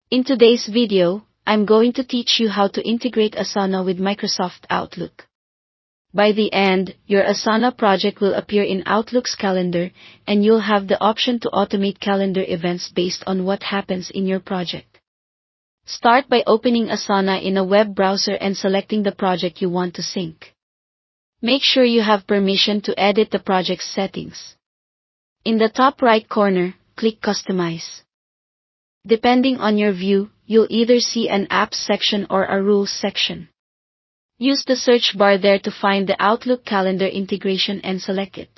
In today's video, I'm going to teach you how to integrate Asana with Microsoft Outlook. By the end, your Asana project will appear in Outlook's calendar, and you'll have the option to automate calendar events based on what happens in your project. Start by opening Asana in a web browser and selecting the project you want to sync. Make sure you have permission to edit the project's settings. In the top right corner, click Customize. Depending on your view, you'll either see an Apps section or a Rules section. Use the search bar there to find the Outlook calendar integration and select it.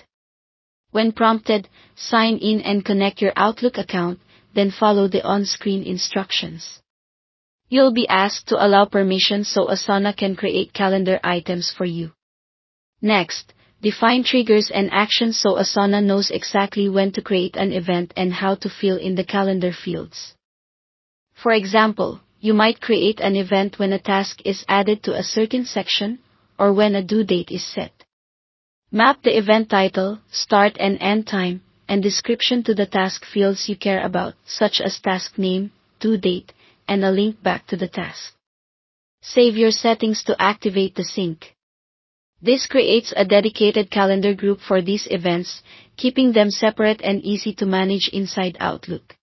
When prompted, sign in and connect your Outlook account, then follow the on-screen instructions. You'll be asked to allow permissions so Asana can create calendar items for you. Next, define triggers and actions so Asana knows exactly when to create an event and how to fill in the calendar fields. For example, you might create an event when a task is added to a certain section, or when a due date is set. Map the event title, start and end time, and description to the task fields you care about, such as task name, due date, and a link back to the task. Save your settings to activate the sync. This creates a dedicated calendar group for these events, keeping them separate and easy to manage inside Outlook.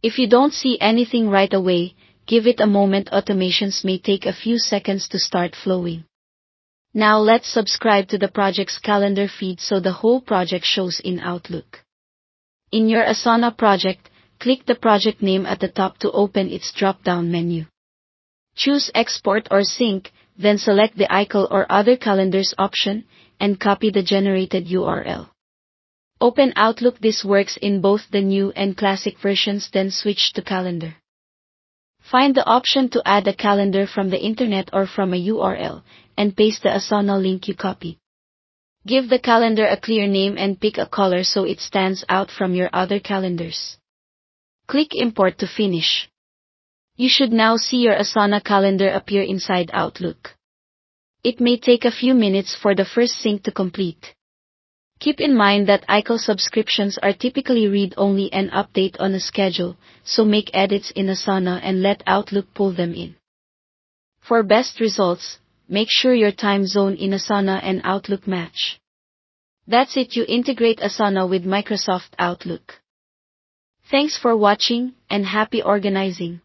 If you don't see anything right away, give it a moment. Automations may take a few seconds to start flowing. Now let's subscribe to the project's calendar feed so the whole project shows in Outlook. In your Asana project, click the project name at the top to open its drop-down menu. Choose Export or Sync, then select the icon or Other Calendars option, and copy the generated URL. Open Outlook. This works in both the new and classic versions, then switch to Calendar. Find the option to add a calendar from the internet or from a URL, and paste the Asana link you copied. Give the calendar a clear name and pick a color so it stands out from your other calendars. Click Import to finish. You should now see your Asana calendar appear inside Outlook. It may take a few minutes for the first sync to complete. Keep in mind that icon subscriptions are typically read-only and update on a schedule, so make edits in Asana and let Outlook pull them in. For best results, make sure your time zone in Asana and Outlook match. That's it. You integrate Asana with Microsoft Outlook. Thanks for watching, and happy organizing!